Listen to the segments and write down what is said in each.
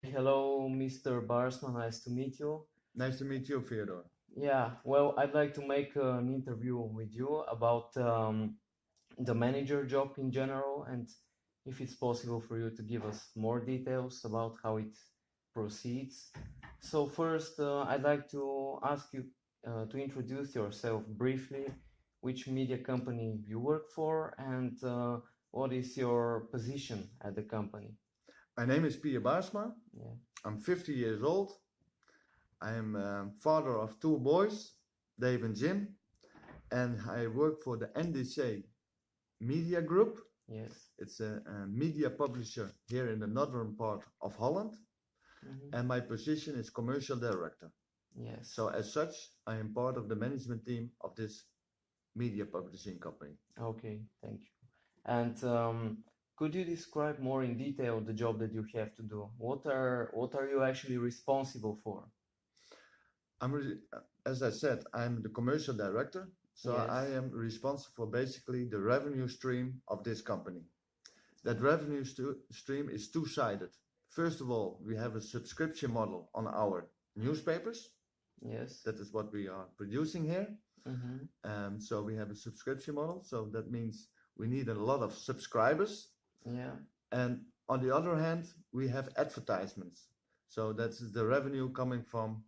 Hello, Mr. Baarsma. Nice to meet you. Nice to meet you, Theodor. Yeah, well, I'd like to make an interview with you about the manager job in general, and if it's possible for you to give us more details about how it proceeds. So first, I'd like to ask you to introduce yourself briefly, which media company you work for, and what is your position at the company. My name is Pier Baarsma. Yeah. I'm 50 years old. I am father of two boys, Dave and Jim, and I work for the NDC Media Group. Yes. It's a media publisher here in the northern part of Holland, and my position is commercial director. Yes. So as such, I am part of the management team of this media publishing company. Okay, thank you. And could you describe more in detail the job that you have to do? What are you actually responsible for? As I said, I'm the commercial director, so Yes. I am responsible for basically the revenue stream of this company. That revenue stream is two-sided. First of all, we have a subscription model on our newspapers. Yes. That is what we are producing here. Mm-hmm. So we have a subscription model. So that means we need a lot of subscribers. Yeah. And on the other hand, we have advertisements. So that's the revenue coming from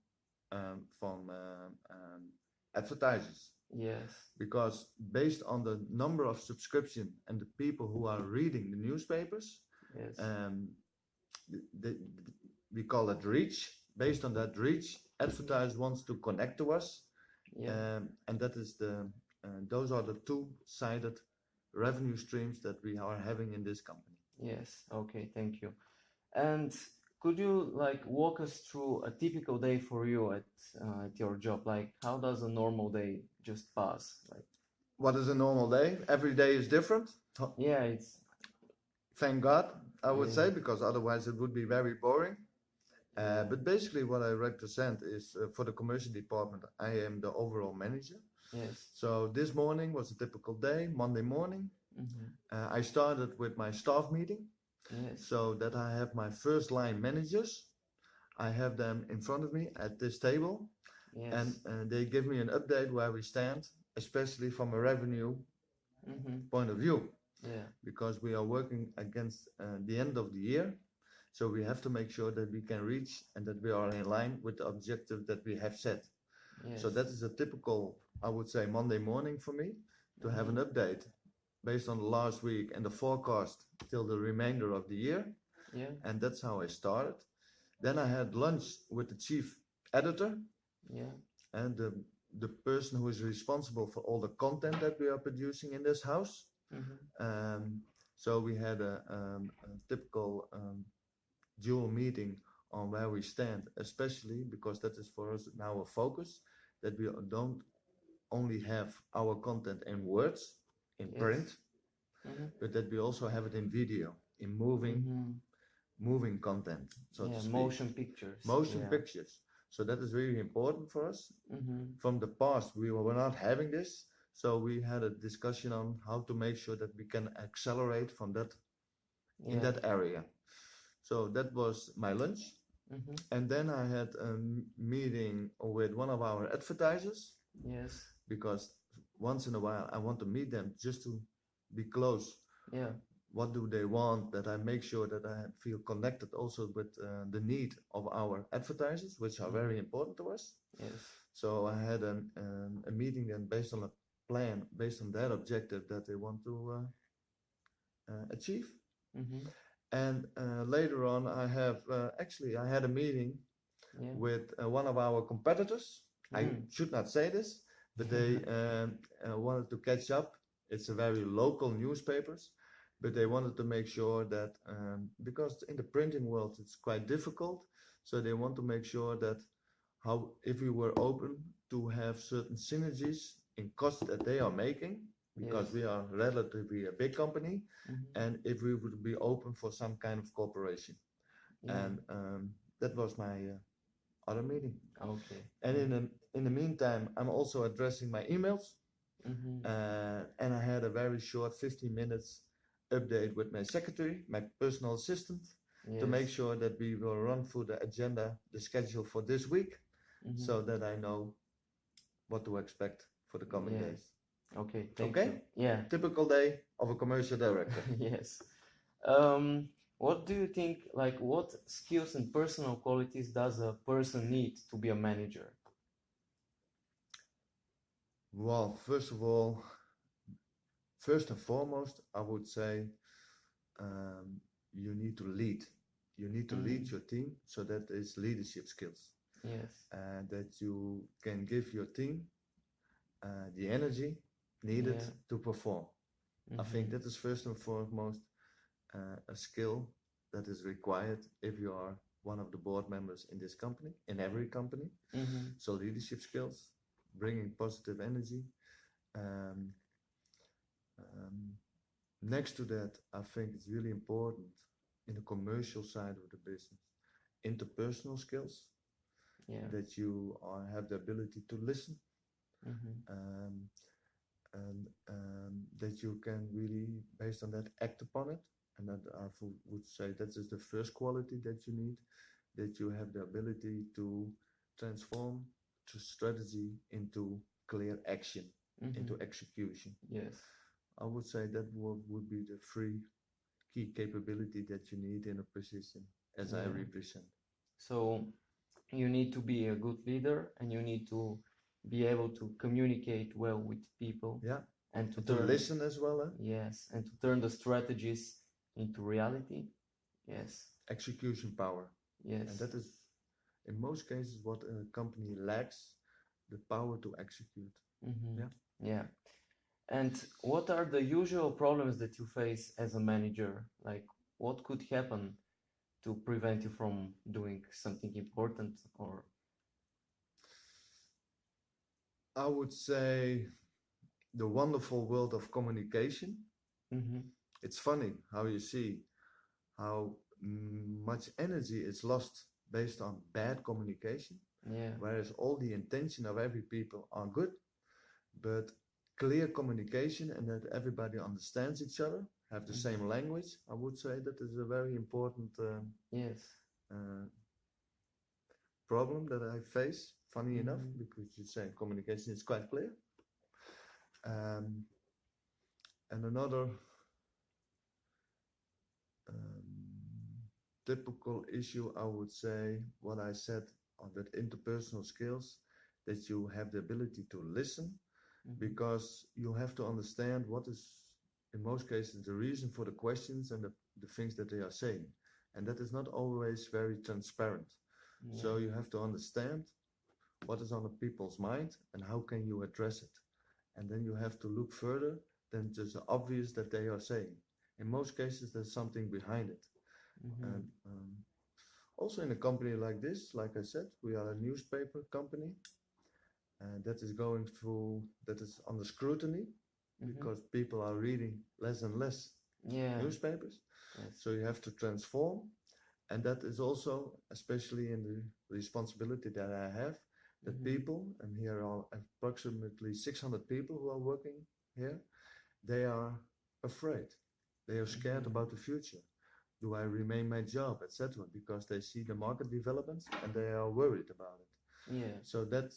advertisers. Yes. Because based on the number of subscription and the people who are reading the newspapers, Yes. We call it reach. Based on that reach, advertisers wants to connect to us, Yeah. and that is those are the two-sided revenue streams that we are having in this company. Yes. Okay, thank you. And could you like walk us through a typical day for you at your job? Like, how does a normal day just pass? Like, What is a normal day? Every day is different. yeah, it's Thank God, I would Yeah. say, because otherwise it would be very boring. But basically, what I represent is for the commercial department, I am the overall manager. Yes. So this morning was a typical day, Monday morning. Mm-hmm. I started with my staff meeting, Yes. so that I have my first line managers. I have them in front of me at this table, Yes. and they give me an update where we stand, especially from a revenue point of view, Yeah. because we are working against the end of the year. So we have to make sure that we can reach and that we are in line with the objective that we have set. Yes. So that is a typical, I would say, Monday morning for me to have an update based on the last week and the forecast till the remainder of the year. Yeah. And that's how I started. Then I had lunch with the chief editor Yeah. and the person who is responsible for all the content that we are producing in this house. So we had a typical dual meeting on where we stand, especially because that is for us now a focus, that we don't only have our content in words, in Yes. print, but that we also have it in video, in moving content, so to Yeah, speak. motion pictures. Motion Yeah. pictures. So that is really important for us. From the past, we were not having this, so we had a discussion on how to make sure that we can accelerate from that in Yeah. that area. So that was my lunch. And then I had a meeting with one of our advertisers, Yes. because once in a while I want to meet them just to be close. Yeah. What do they want? That I make sure that I feel connected also with the need of our advertisers, which are very important to us. Yes. So I had a meeting then based on a plan, based on that objective that they want to achieve. And later on, I had a meeting Yeah. with one of our competitors. I should not say this, but they wanted to catch up. It's a very local newspapers, but they wanted to make sure that because in the printing world it's quite difficult, so they want to make sure that how if we were open to have certain synergies in costs that they are making, because Yes. we are relatively a big company, and if we would be open for some kind of cooperation. Yeah. And that was my other meeting. Okay. And in the meantime, I'm also addressing my emails, and I had a very short 15 minutes update with my secretary, my personal assistant, to make Yes. sure that we will run through the agenda, the schedule for this week, Mm-hmm. so that I know what to expect for the coming Yeah. days. Okay, thank you. Okay? Yeah. Typical day of a commercial director. Yes. What do you think, like, what skills and personal qualities does a person need to be a manager? Well, first of all, first and foremost, I would say you need to lead. You need to lead Mm, your team, so that is leadership skills. yes. And that you can give your team the energy needed Yeah. to perform. I think Mm-hmm. that is first and foremost a skill that is required if you are one of the board members in this company, in every company. Mm-hmm. So leadership skills, bringing positive energy. Um, um, Next to that, I think it's really important in the commercial side of the business, interpersonal skills, Yeah. that you have the ability to listen, Mm-hmm. um, and that you can really, based on that, act upon it. And that I would say that is the first quality that you need, that you have the ability to transform to strategy into clear action, Mm-hmm. into execution. Yes. I would say that would be the three key capability that you need in a position as I Yeah. represent. So you need to be a good leader and you need to be able to communicate well with people Yeah, and to and to turn, listen as well. yes, and to turn the strategies into reality. Yes. Execution power, and Yes. that is in most cases what a company lacks, the power to execute. Mm-hmm. Yeah. Yeah. And what are the usual problems that you face as a manager? Like, what could happen to prevent you from doing something important or I would say the wonderful world of communication. mm-hmm. It's funny how you see how much energy is lost based on bad communication, Yeah. whereas all the intention of every people are good, but clear communication and that everybody understands each other, have the Mm-hmm. same language. I would say that is a very important Yes. uh, problem that I face. Funny enough, Mm-hmm. because you say communication is quite clear. Um, and another typical issue, I would say, what I said on that interpersonal skills, that you have the ability to listen, Mm-hmm. because you have to understand what is, in most cases, the reason for the questions and the things that they are saying. And that is not always very transparent. Yeah. So you have to understand what is on the people's mind and how can you address it. And then you have to look further than just the obvious that they are saying. In most cases, there's something behind it. Mm-hmm. And also in a company like this, like I said, we are a newspaper company, and that is going through, that is under scrutiny, Mm-hmm. because people are reading less and less Yeah. newspapers. Yes. So you have to transform, and that is also, especially in the responsibility that I have, that Mm-hmm. people, and here are approximately 600 people who are working here, they are afraid. They are scared Mm-hmm. about the future. Do I remain my job, etc., because they see the market developments and they are worried about it. Yeah. So that,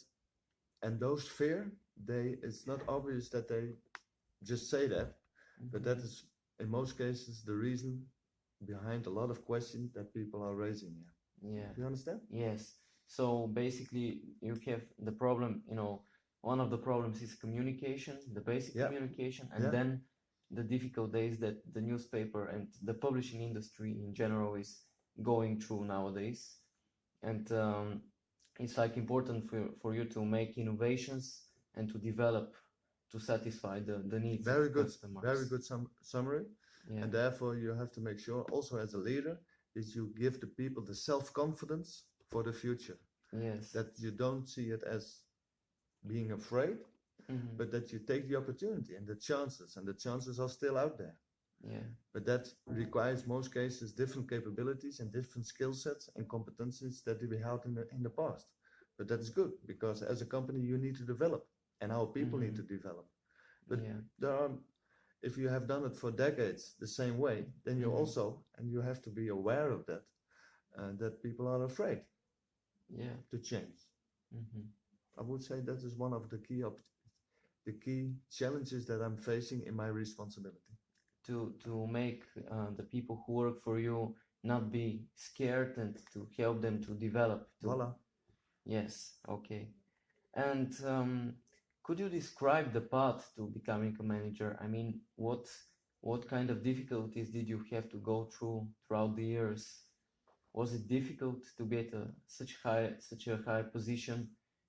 and those fear, it's not obvious that they just say that, but that Mm-hmm. is in most cases the reason behind a lot of questions that people are raising here. Yeah. Do you understand? Yes. So basically, you have the problem, one of the problems is communication, the basic Yeah, communication, and yeah, then the difficult days that the newspaper and the publishing industry in general is going through nowadays. And it's like important for you to make innovations and to develop to satisfy the needs of very good, very customers. good summary. Yeah. And therefore, you have to make sure, also as a leader, that you give the people the self-confidence for the future. Yes. That you don't see it as being afraid, Mm-hmm. but that you take the opportunity and the chances are still out there. Yeah. But that requires most cases different capabilities and different skill sets and competencies that we had in the past. But that is good, because as a company you need to develop and our people need Mm-hmm. to develop. But Yeah. there are, if you have done it for decades the same way, then you also, and you have to be aware of that, that people are afraid to change. I would say that is one of the key challenges that I'm facing in my responsibility. To make the people who work for you not be scared and to help them to develop. Voila. Yes, okay. And could you describe the path to becoming a manager? I mean, what kind of difficulties did you have to go through throughout the years? Was it difficult to get such a high position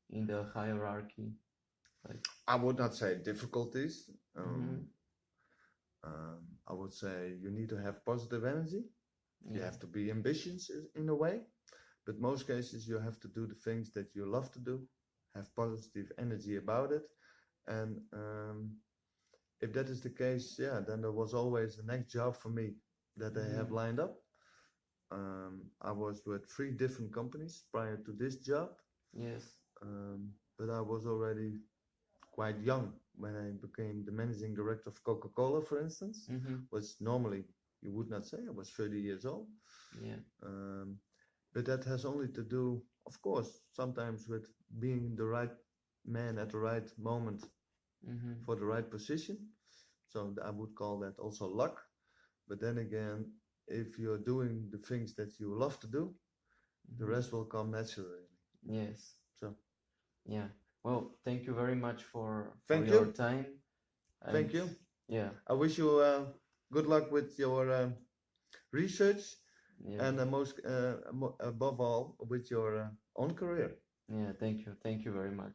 in the hierarchy? I would not say difficulties. I would say you need to have positive energy. You have to be ambitious in a way, but most cases you have to do the things that you love to do, have positive energy about it, and if that is the case, then there was always the next job for me that I have lined up. I was with 3 different companies prior to this job. Yes. But I was already quite young when I became the managing director of Coca-Cola, for instance, which normally you would not say. I was 30 years old. Yeah. But that has only to do, of course, sometimes with being the right man at the right moment for the right position. So I would call that also luck. But then again, if you're doing the things that you love to do, the rest will come naturally. Yes. So. Yeah. Well, thank you very much for Thank your you. time. Thank you. Yeah. I wish you good luck with your research, and most above all with your own career. Yeah. Thank you. Thank you very much.